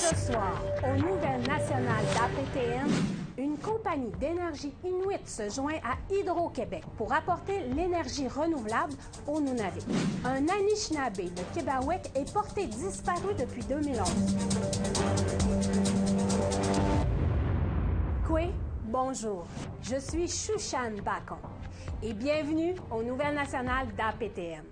Ce soir, aux Nouvelles nationales d'APTN, une compagnie d'énergie inuit se joint à Hydro-Québec pour apporter l'énergie renouvelable au Nunavik. Un Anishinaabe de Québec est porté disparu depuis 2011. Kwe, bonjour. Je suis Shushan Bacon et bienvenue aux Nouvelles nationales d'APTN.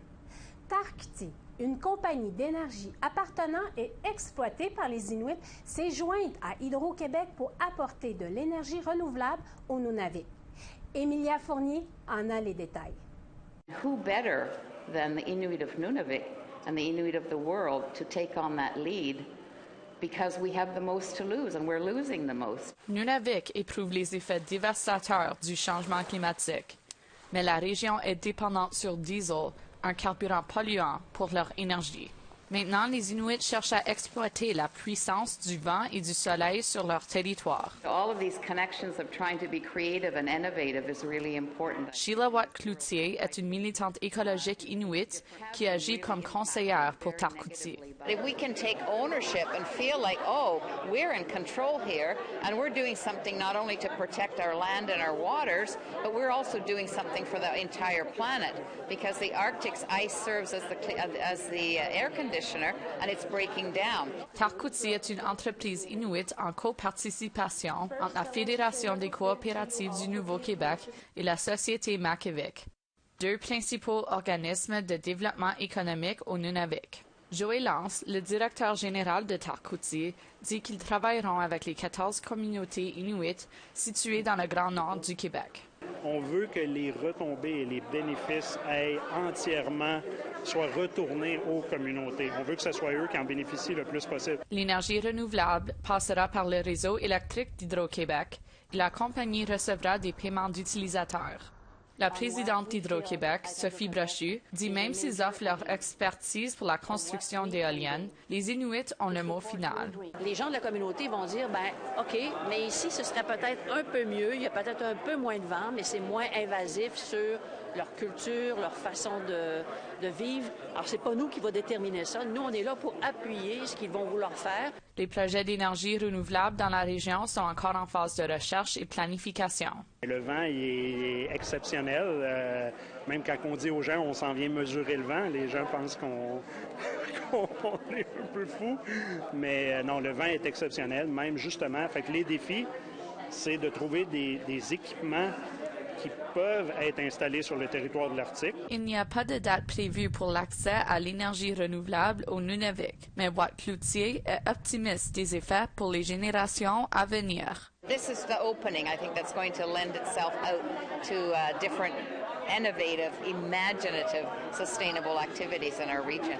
Tarkuti, une compagnie d'énergie appartenant et exploitée par les Inuits, s'est jointe à Hydro-Québec pour apporter de l'énergie renouvelable au Nunavik. Emilia Fournier en a les détails. Who better than the Inuit of Nunavik and the Inuit of the world to take on that lead? Because we have the most to lose and we're losing the most. Nunavik éprouve les effets dévastateurs du changement climatique, mais la région est dépendante sur diesel, un carburant polluant, pour leur énergie. Maintenant, les Inuits cherchent à exploiter la puissance du vent et du soleil sur leur territoire. All of these connections of trying to be creative and innovative is really important. Sheila Watt-Cloutier est une militante écologique inuit qui agit comme conseillère pour Tarkuti. If we can take ownership and feel like, oh, we're in control here and we're doing something not only to protect our land and our waters, but we're also doing something for the entire planet because the Arctic's ice serves as the air conditioner and it's breaking down. Tarkuti est une entreprise inuite en coparticipation entre la Fédération des coopératives du Nouveau-Québec et la Société Makivik, deux principaux organismes de développement économique au Nunavik. Joey Lance, le directeur général de Tarkuti, dit qu'ils travailleront avec les 14 communautés inuites situées dans le Grand Nord du Québec. On veut que les retombées et les bénéfices soient retournés aux communautés. On veut que ce soit eux qui en bénéficient le plus possible. L'énergie renouvelable passera par le réseau électrique d'Hydro-Québec et la compagnie recevra des paiements d'utilisateurs. La présidente d'Hydro-Québec, Sophie Brochu, dit même s'ils offrent leur expertise pour la construction d'éoliennes, les Inuits ont le mot final. Les gens de la communauté vont dire, OK, mais ici, ce serait peut-être un peu mieux, il y a peut-être un peu moins de vent, mais c'est moins invasif sur leur culture, leur façon de vivre. Alors, c'est pas nous qui va déterminer ça. Nous, on est là pour appuyer ce qu'ils vont vouloir faire. Les projets d'énergie renouvelable dans la région sont encore en phase de recherche et planification. Le vent il est exceptionnel. Même quand on dit aux gens on s'en vient mesurer le vent, les gens pensent qu'on est un peu fou. Mais non, le vent est exceptionnel, même justement. Fait que les défis, c'est de trouver des équipements qui peuvent être installés sur le territoire de l'Arctique. Il n'y a pas de date prévue pour l'accès à l'énergie renouvelable au Nunavik, mais Watt-Cloutier est optimiste des effets pour les générations à venir. This is the opening, I think, that's going to lend itself out to different innovative, imaginative, sustainable activities in our region.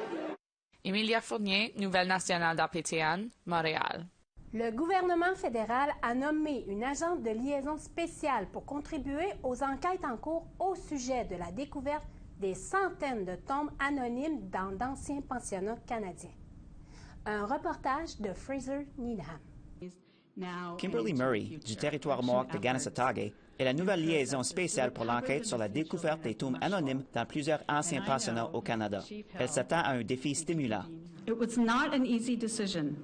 Emilia Fournier, Nouvelle nationale d'APTN, Montréal. Le gouvernement fédéral a nommé une agente de liaison spéciale pour contribuer aux enquêtes en cours au sujet de la découverte des centaines de tombes anonymes dans d'anciens pensionnats canadiens. Un reportage de Fraser Needham. Kimberly Murray, du territoire Mohawk de Kanesatake, est la nouvelle liaison spéciale pour l'enquête sur la découverte des tombes anonymes dans plusieurs anciens pensionnats au Canada. Elle s'attend à un défi stimulant. It was not an easy decision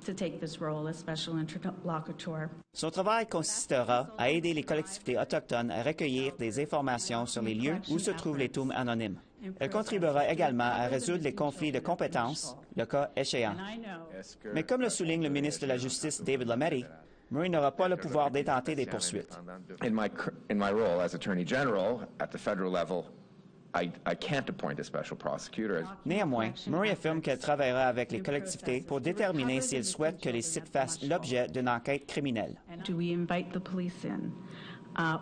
to take this role as special interlocutor. Son travail consistera à aider les collectivités autochtones à recueillir des informations sur les lieux où se trouvent les tombes anonymes. Elle contribuera également à résoudre les conflits de compétences, le cas échéant. Mais comme le souligne le ministre de la Justice David Lametti, Murray n'aura pas le pouvoir d'intenter des poursuites. In my role as Attorney General at the federal level, I can't appoint a special prosecutor. Néanmoins, Murray affirme qu'elle travaillera avec les collectivités pour déterminer s'ils souhaitent que les sites fassent l'objet d'une enquête criminelle. Do we invite the police in?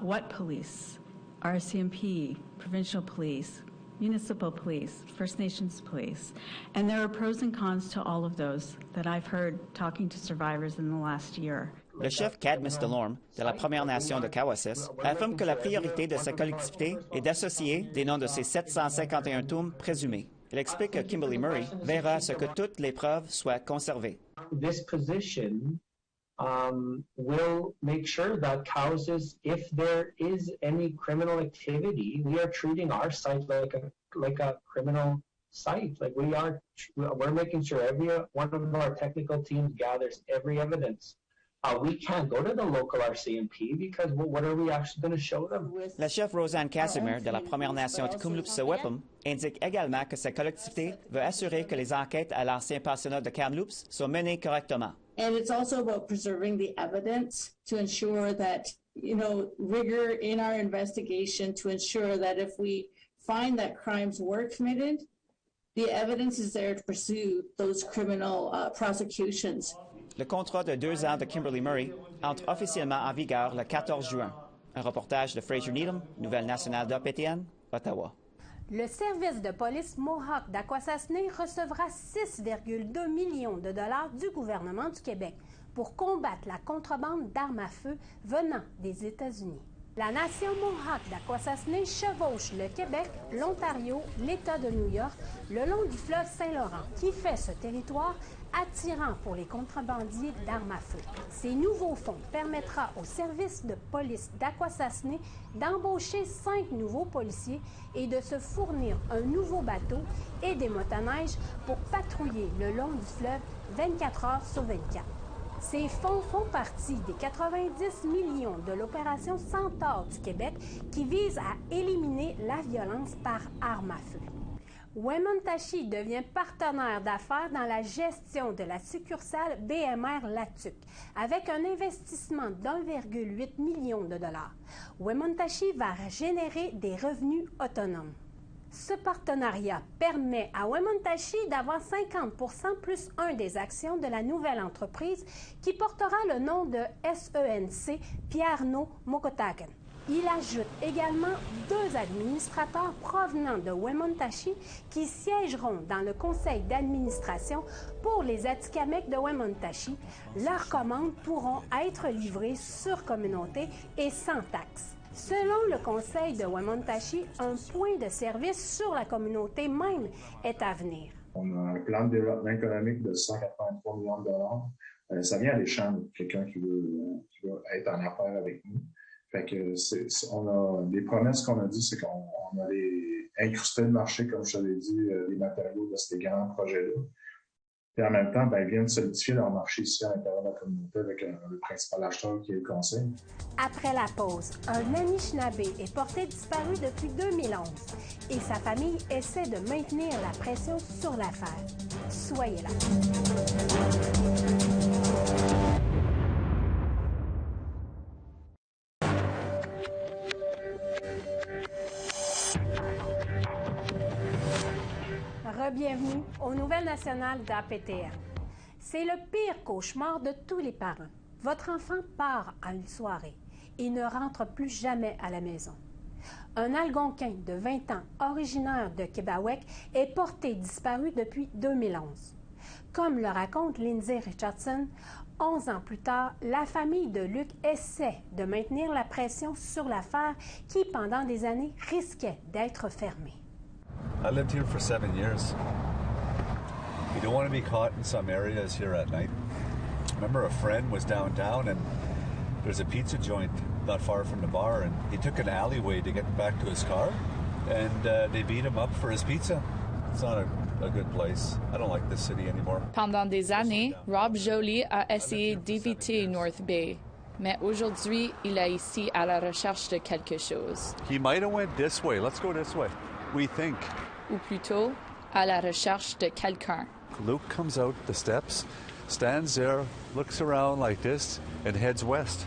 What police? RCMP, provincial police, municipal police, First Nations police. And there are pros and cons to all of those that I've heard talking to survivors in the last year. Le chef Cadmus Delorme, de la Première Nation de Cowessess, affirme que la priorité de sa collectivité est d'associer des noms de ces 751 tombes présumées. Il explique que Kimberly Murray verra à ce que toutes les preuves soient conservées. This position will make sure that Cowessess, if there is any criminal activity, we are treating our site like a criminal site. Like we're making sure every one of our technical teams gathers every evidence. We can't go to the local RCMP because what are we actually going to show them? La chef Roseanne Casimir de la Première Nation de Kamloops-Sewepum indique également que sa collectivité veut assurer que les enquêtes à l'ancien pensionnat de Kamloops soient menées correctement. And it's also about preserving the evidence to ensure that, rigor in our investigation to ensure that if we find that crimes were committed, the evidence is there to pursue those criminal prosecutions. Le contrat de 2 ans de Kimberly Murray entre officiellement en vigueur le 14 juin. Un reportage de Fraser Needham, Nouvelle nationale d'APTN, Ottawa. Le service de police Mohawk d'Akwesasne recevra 6,2 millions de dollars du gouvernement du Québec pour combattre la contrebande d'armes à feu venant des États-Unis. La nation Mohawk d'Akwesasne chevauche le Québec, l'Ontario, l'État de New York, le long du fleuve Saint-Laurent, qui fait ce territoire attirant pour les contrebandiers d'armes à feu. Ces nouveaux fonds permettra au service de police d'Akwesasne d'embaucher 5 nouveaux policiers et de se fournir un nouveau bateau et des motoneiges pour patrouiller le long du fleuve 24 heures sur 24. Ces fonds font partie des 90 millions de l'opération Centaure du Québec qui vise à éliminer la violence par arme à feu. Wemotaci devient partenaire d'affaires dans la gestion de la succursale BMR Latuc avec un investissement d'1,8 million de dollars. Wemotaci va générer des revenus autonomes. Ce partenariat permet à Wemotaci d'avoir 50% plus 1 des actions de la nouvelle entreprise qui portera le nom de SENC Pierno Mokotaken. Il ajoute également 2 administrateurs provenant de Wemotaci qui siégeront dans le conseil d'administration pour les Atikamekw de Wemotaci. Leurs commandes pourront être livrées sur communauté et sans taxe. Selon le conseil de Wemotaci, un point de service sur la communauté même est à venir. On a un plan de développement économique de 183 millions de dollars. Ça vient à l'échelon de quelqu'un qui veut être en affaires avec nous. Fait que on a des promesses qu'on a dit, c'est qu'on allait incruster le marché, comme je te l'ai dit, des matériaux de ces grands projets-là. Et en même temps, ils viennent solidifier leur marché ici à l'intérieur de la communauté avec le principal acheteur qui est le conseil. Après la pause, un Anishinaabe est porté disparu depuis 2011 et sa famille essaie de maintenir la pression sur l'affaire. Soyez là. Bienvenue aux Nouvelles nationales d'APTN. C'est le pire cauchemar de tous les parents. Votre enfant part à une soirée et ne rentre plus jamais à la maison. Un Algonquin de 20 ans, originaire de Québec, est porté disparu depuis 2011. Comme le raconte Lindsay Richardson, 11 ans plus tard, la famille de Luc essaie de maintenir la pression sur l'affaire qui, pendant des années, risquait d'être fermée. I lived here for 7 years. You don't want to be caught in some areas here at night. I remember a friend was downtown and there's a pizza joint not far from the bar and he took an alleyway to get back to his car and they beat him up for his pizza. It's not a good place. I don't like this city anymore. Pendant des années, Rob Joly a essayé d'éviter North Bay. Mais aujourd'hui, il est ici à la recherche de quelque chose. He might have went this way. Let's go this way. We think. Ou plutôt, à la recherche de quelqu'un. Luke comes out the steps, stands there, looks around like this, and heads west.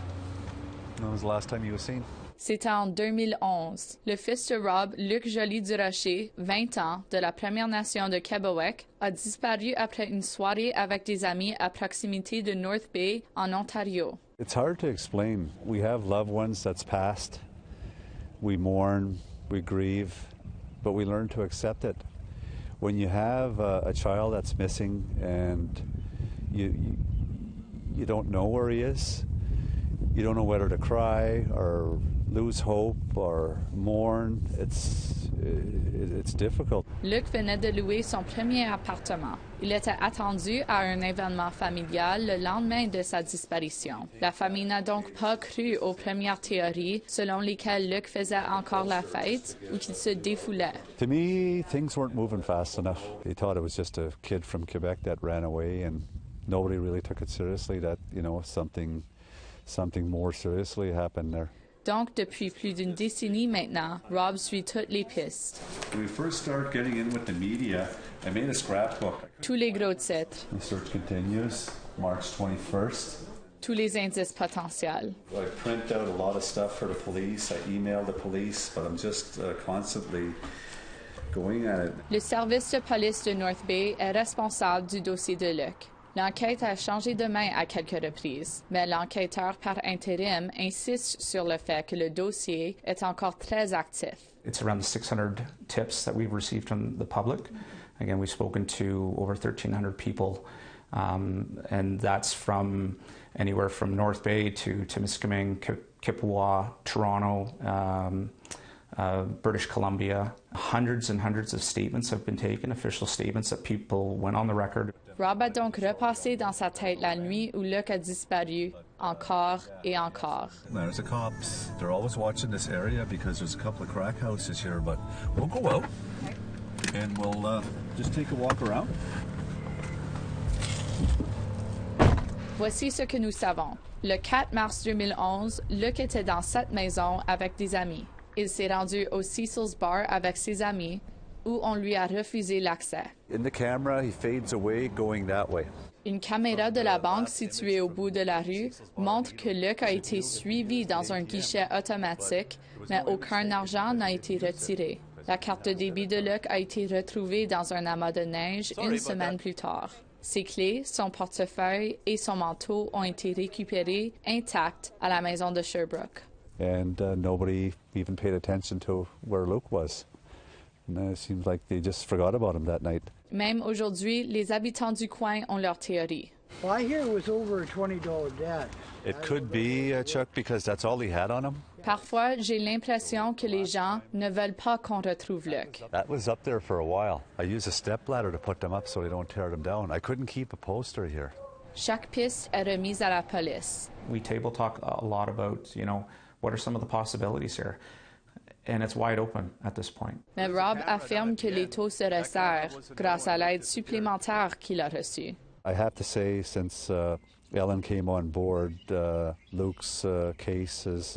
That was the last time he was seen. C'était en 2011. Le fils de Rob, Luc Joly Durocher, 20 ans, de la Première Nation de Québec, a disparu après une soirée avec des amis à proximité de North Bay, en Ontario. It's hard to explain. We have loved ones that's passed. We mourn, we grieve, but we learn to accept it. When you have a child that's missing and you don't know where he is, you don't know whether to cry or lose hope or mourn, it's difficult. Luc venait de louer son premier appartement. Il était attendu à un événement familial le lendemain de sa disparition. La famille n'a donc pas cru aux premières théories selon lesquelles Luc faisait encore la fête ou qu'il se défoulait. To me, things weren't moving fast enough. They thought it was just a kid from Quebec that ran away, and nobody really took it seriously that, something more seriously happened there. Donc, depuis plus d'une décennie maintenant, Rob suit toutes les pistes. When we first started getting in with the media, I made a scrapbook. Tous les gros titres. The search continues, March 21st. Tous les indices potentiels. I print out a lot of stuff for the police. I email the police, but I'm just constantly going at it. Le service de police de North Bay est responsable du dossier de Luc. L'enquête a changé de main à quelques reprises, mais l'enquêteur par intérim insiste sur le fait que le dossier est encore très actif. It's around 600 tips that we've received from the public. Again, we've spoken to over 1,300 people, and that's from anywhere from North Bay to Timiskaming, Kippawa, Toronto, British Columbia. Hundreds and hundreds of statements have been taken, official statements that people went on the record. Rob a donc repassé dans sa tête la nuit où Luc a disparu, encore et encore. There's the cops. They're always watching this area because there's a couple of crack houses here, but we'll go out and we'll just take a walk around. Voici ce que nous savons. Le 4 mars 2011, Luc était dans cette maison avec des amis. Il s'est rendu au Cecil's Bar avec ses amis, où on lui a refusé l'accès. In the camera, he fades away going that way. Une caméra de la banque située au bout de la rue montre que Luc a été suivi dans un guichet automatique, mais aucun argent n'a été retiré. La carte de débit de Luc a été retrouvée dans un amas de neige une semaine plus tard. Ses clés, son portefeuille et son manteau ont été récupérés intacts à la maison de Sherbrooke. And nobody even paid attention to where Luke was. And it seems like they just forgot about him that night. Même aujourd'hui, les habitants du coin ont leur théorie. Well, I hear it was over a $20 debt. It could be, Chuck, because that's all he had on him. Parfois, j'ai l'impression que les gens ne veulent pas qu'on retrouve Luc. That was up there for a while. I used a stepladder to put them up so they don't tear them down. I couldn't keep a poster here. Chaque piste est remise à la police. We table talk a lot about, what are some of the possibilities here? And it's wide open at this point. Mais Rob affirme que les taux se resserrent grâce à l'aide supplémentaire qu'il a reçue. I have to say, since Ellen came on board, Luke's case is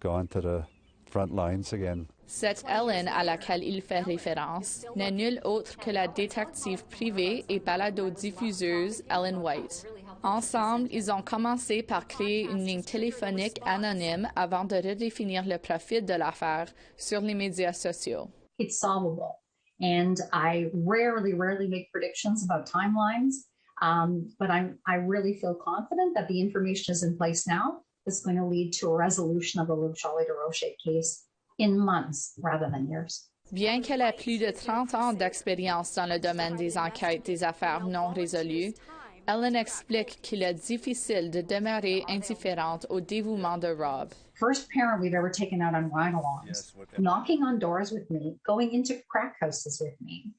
gone to the front lines again. Cette Ellen à laquelle il fait référence n'est nulle autre que la détective privée et balado-diffuseuse Ellen White. Ensemble, ils ont commencé par créer une ligne téléphonique anonyme avant de redéfinir le profil de l'affaire sur les médias sociaux. It's solvable. And I rarely make predictions about timelines, but I really feel confident that the information is in place now that's going to lead to a resolution of the Luc Joly DeRocher case in months rather than years. Bien qu'elle ait plus de 30 ans d'expérience dans le domaine des enquêtes des affaires non résolues, Ellen explique qu'il est difficile de demeurer indifférente au dévouement de Rob. First parent we've ever taken out on ride-alongs, knocking on doors with me, going into crack houses with me,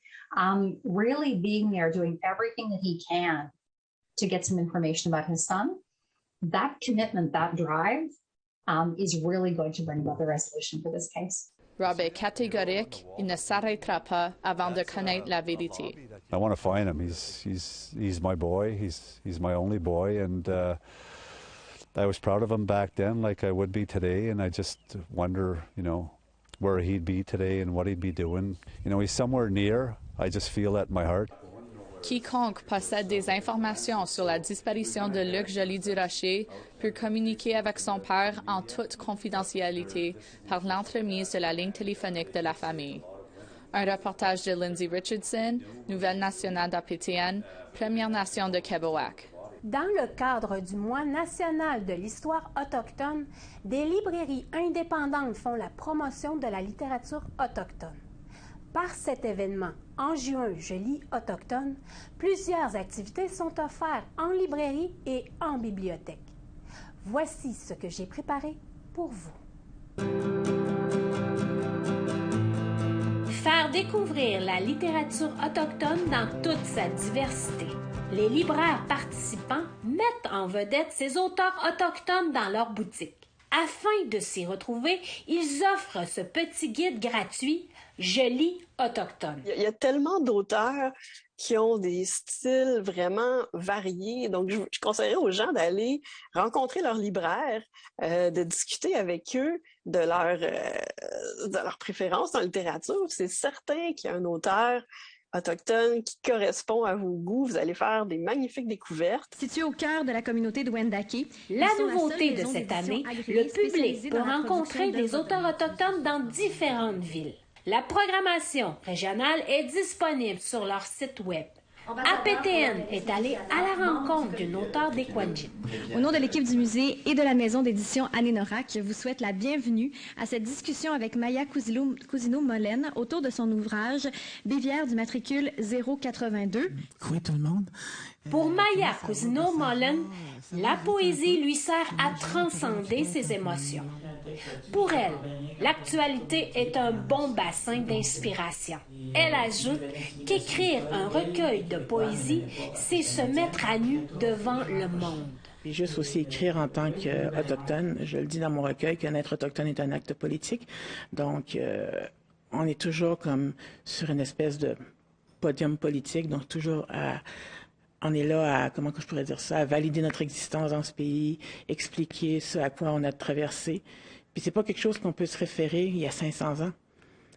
really being there, doing everything that he can to get some information about his son. That commitment, that drive, is really going to bring about the resolution for this case. Rob est catégorique, il ne s'arrêtera pas avant de connaître la vérité. I want to find him. He's my boy. He's my only boy, and I was proud of him back then, like I would be today. And I just wonder, where he'd be today and what he'd be doing. He's somewhere near. I just feel that in my heart. Quiconque possède des informations sur la disparition de Luc Joly DeRocher peut communiquer avec son père en toute confidentialité par l'entremise de la ligne téléphonique de la famille. Un reportage de Lindsay Richardson, Nouvelle nationale d'APTN, Première Nation de Québec. Dans le cadre du Mois national de l'histoire autochtone, des librairies indépendantes font la promotion de la littérature autochtone. Par cet événement, en juin, je lis autochtone, plusieurs activités sont offertes en librairie et en bibliothèque. Voici ce que j'ai préparé pour vous. Faire découvrir la littérature autochtone dans toute sa diversité. Les libraires participants mettent en vedette ces auteurs autochtones dans leur boutique. Afin de s'y retrouver, ils offrent ce petit guide gratuit « Je lis autochtone ». Il y a tellement d'auteurs qui ont des styles vraiment variés. Donc, je conseillerais aux gens d'aller rencontrer leurs libraires, de discuter avec eux de leur préférence en littérature. C'est certain qu'il y a un auteur autochtone qui correspond à vos goûts. Vous allez faire des magnifiques découvertes. Situé au cœur de la communauté de Wendake, la nouveauté de cette année, le public peut rencontrer des auteurs autochtones dans différentes villes. La programmation régionale est disponible sur leur site web. APTN est allé à la rencontre d'une auteure des Kwajin. Au nom de l'équipe du musée et de la maison d'édition Anénorak, je vous souhaite la bienvenue à cette discussion avec Maya Cousineau-Mollen autour de son ouvrage « Bivière du matricule 082 ». Oui, tout le monde. Pour Maya Cousineau-Mollen, la poésie lui sert à transcender ses émotions. Pour elle, l'actualité est un bon bassin d'inspiration. Elle ajoute qu'écrire un recueil de poésie, c'est se mettre à nu devant le monde. Et juste aussi écrire en tant qu'autochtone, je le dis dans mon recueil, qu'un être autochtone est un acte politique. Donc, on est toujours comme sur une espèce de podium politique, donc toujours on est là à, comment je pourrais dire ça, à valider notre existence dans ce pays, expliquer ce à quoi on a traversé. Puis c'est pas quelque chose qu'on peut se référer il y a 500 ans.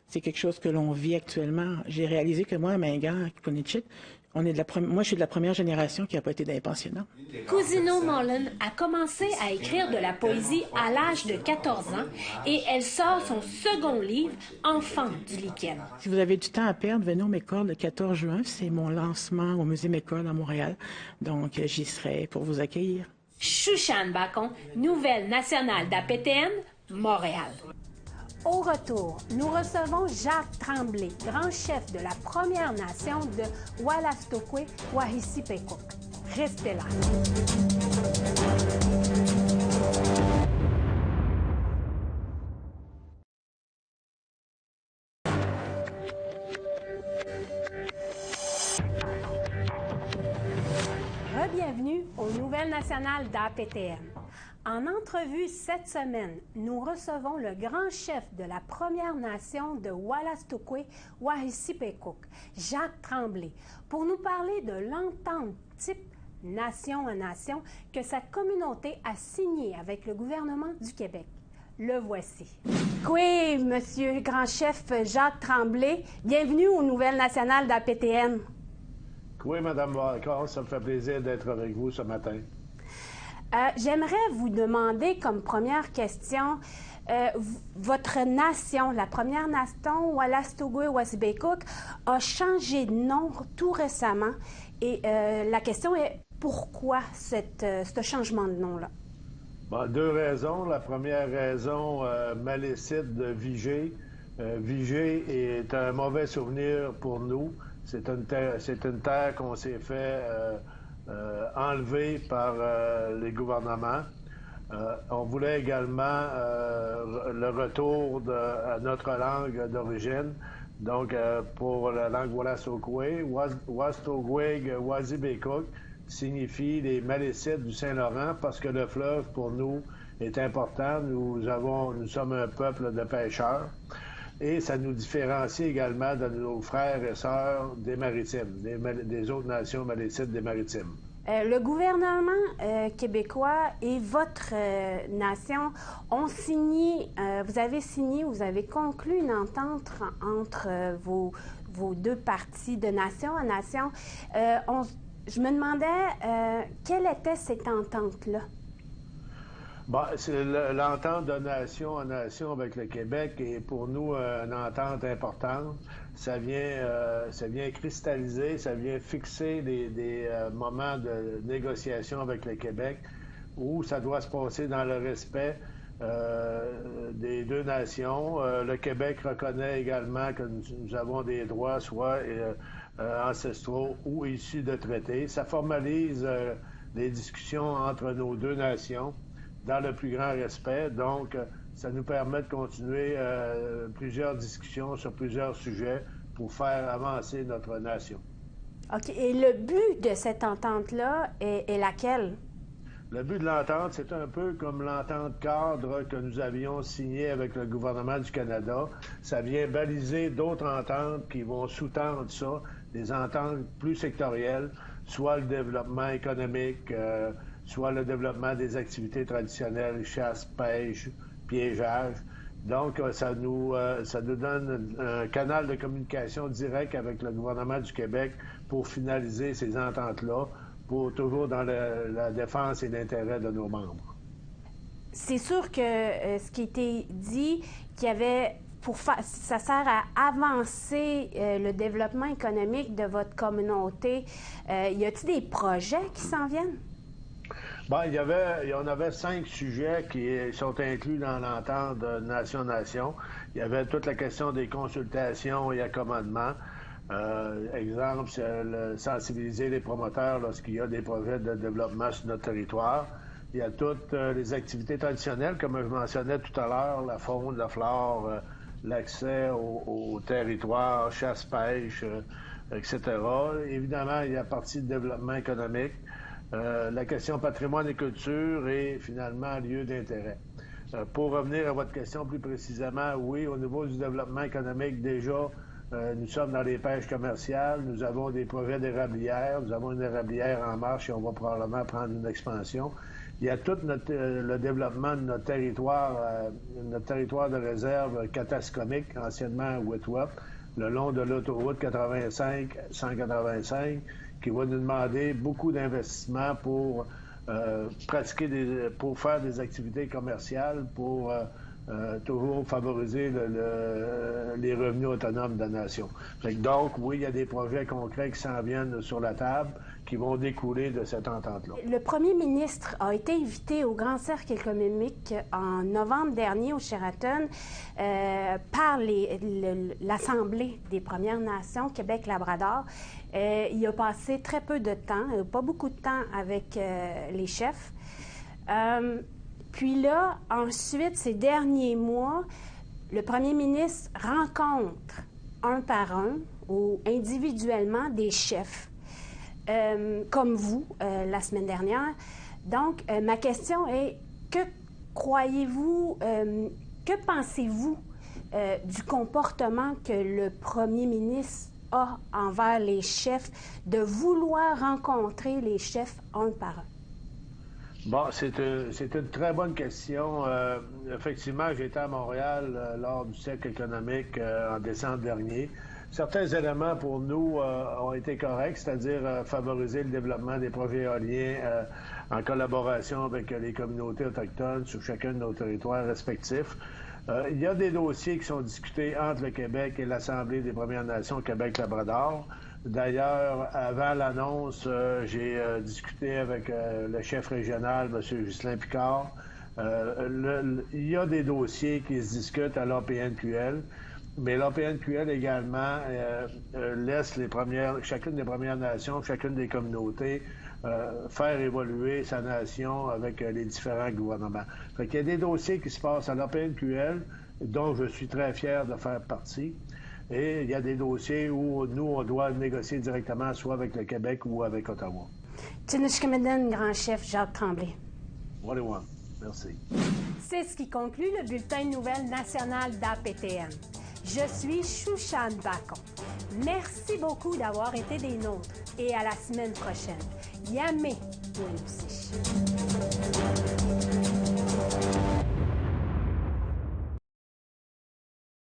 C'est quelque chose que l'on vit actuellement. J'ai réalisé que moi, à Mingan, à Kipunitchik, moi, je suis de la première génération qui n'a pas été dans les pensionnats. Cousineau-Mollen a commencé à écrire de la poésie à l'âge de 14 ans et elle sort son second livre, Enfant du lichen. Si vous avez du temps à perdre, venez au Mécor le 14 juin. C'est mon lancement au musée Mécor à Montréal. Donc, j'y serai pour vous accueillir. Shushan Bacon, nouvelle nationale d'APTN, Montréal. Au retour, nous recevons Jacques Tremblay, grand chef de la Première Nation de Wolastoqey Wahisipecook. Restez là. Bienvenue aux Nouvelles nationales d'APTN. En entrevue cette semaine, nous recevons le grand chef de la Première Nation de Wolastoqey Wahisipecook, Jacques Tremblay, pour nous parler de l'entente type nation à nation que sa communauté a signée avec le gouvernement du Québec. Le voici. Oui, monsieur grand chef Jacques Tremblay, bienvenue aux Nouvelles nationales d'APTN. Oui, Mme Bacon, ça me fait plaisir d'être avec vous ce matin. J'aimerais vous demander comme première question, votre nation, la Première Nation Wolastoqey Wahisipecook, a changé de nom tout récemment. Et la question est, pourquoi ce changement de nom-là? Bon, deux raisons. La première raison, malécite de Vigée. Vigée est un mauvais souvenir pour nous. C'est une terre qu'on s'est fait enlever par les gouvernements. On voulait également le retour à notre langue d'origine. Donc, pour la langue Wolastoqey, Wolastoqey Wahisipecook signifie les Malécites du Saint-Laurent parce que le fleuve, pour nous, est important. Nous sommes un peuple de pêcheurs. Et ça nous différencie également de nos frères et sœurs des Maritimes, des autres nations malécites des Maritimes. Le gouvernement québécois et votre nation ont signé, vous avez conclu une entente entre vos deux parties de nation à nation. Je me demandais, quelle était cette entente-là? Bon, c'est l'entente de nation en nation avec le Québec est pour nous une entente importante. Ça vient cristalliser, ça vient fixer des moments de négociation avec le Québec où ça doit se passer dans le respect des deux nations. Le Québec reconnaît également que nous avons des droits, soit ancestraux ou issus de traités. Ça formalise les discussions entre nos deux nations dans le plus grand respect. Donc, Ça nous permet de continuer plusieurs discussions sur plusieurs sujets pour faire avancer notre nation. OK. Et le but de cette entente-là est laquelle? Le but de l'entente, c'est un peu comme l'entente cadre que nous avions signée avec le gouvernement du Canada. Ça vient baliser d'autres ententes qui vont sous-tendre ça, des ententes plus sectorielles, soit le développement économique, soit le développement des activités traditionnelles, chasse, pêche, piégeage. Donc, ça nous donne un canal de communication direct avec le gouvernement du Québec pour finaliser ces ententes-là, toujours dans la défense et l'intérêt de nos membres. C'est sûr que ce qui a été dit, qu'il y avait ça sert à avancer le développement économique de votre communauté. Y a-t-il des projets qui s'en viennent? Bon, on avait 5 sujets qui sont inclus dans l'entente de nation-nation. Il y avait toute la question des consultations et accommodements. Exemple, c'est sensibiliser les promoteurs lorsqu'il y a des projets de développement sur notre territoire. Il y a toutes les activités traditionnelles, comme je mentionnais tout à l'heure, la faune, la flore, l'accès au territoire, chasse-pêche, etc. Évidemment, il y a la partie de développement économique, la question patrimoine et culture et finalement lieu d'intérêt. Pour revenir à votre question plus précisément, oui, au niveau du développement économique, déjà, nous sommes dans les pêches commerciales, nous avons des projets d'érablières, nous avons une érablière en marche et on va probablement prendre une expansion. Il y a tout le développement de notre territoire de réserve Katascomique, anciennement Whitworth, le long de l'autoroute 185, qui va nous demander beaucoup d'investissements pour pour faire des activités commerciales, pour toujours favoriser les revenus autonomes de la nation. Donc, oui, il y a des projets concrets qui s'en viennent sur la table, qui vont découler de cette entente-là. Le premier ministre a été invité au Grand Cercle économique en novembre dernier au Sheraton par l'Assemblée des Premières Nations Québec-Labrador. Il a passé très peu de temps, pas beaucoup de temps avec les chefs. Puis là, ensuite, ces derniers mois, le premier ministre rencontre un par un ou individuellement des chefs, comme vous, la semaine dernière. Donc, ma question est, que croyez-vous, que pensez-vous du comportement que le premier ministre a envers les chefs, de vouloir rencontrer les chefs un par un? Bon, c'est une très bonne question. Effectivement, j'étais à Montréal lors du cercle économique en décembre dernier. Certains éléments pour nous ont été corrects, c'est-à-dire favoriser le développement des projets éoliens en collaboration avec les communautés autochtones sur chacun de nos territoires respectifs. Il y a des dossiers qui sont discutés entre le Québec et l'Assemblée des Premières Nations Québec-Labrador. D'ailleurs, avant l'annonce, j'ai discuté avec le chef régional, M. Ghislain Picard. Il y a des dossiers qui se discutent à l'APNQL, mais l'APNQL également laisse chacune des Premières Nations, chacune des communautés, faire évoluer sa nation avec les différents gouvernements. Fait qu'il y a des dossiers qui se passent à l'APNQL, dont je suis très fier de faire partie. Et il y a des dossiers où nous, on doit négocier directement, soit avec le Québec ou avec Ottawa. Tchinushkemeden, grand chef Jacques Tremblay. Merci. C'est ce qui conclut le bulletin de nouvelles national d'APTM. Je suis Shushan Bacon. Merci beaucoup d'avoir été des nôtres et à la semaine prochaine. Yamé Wimsich.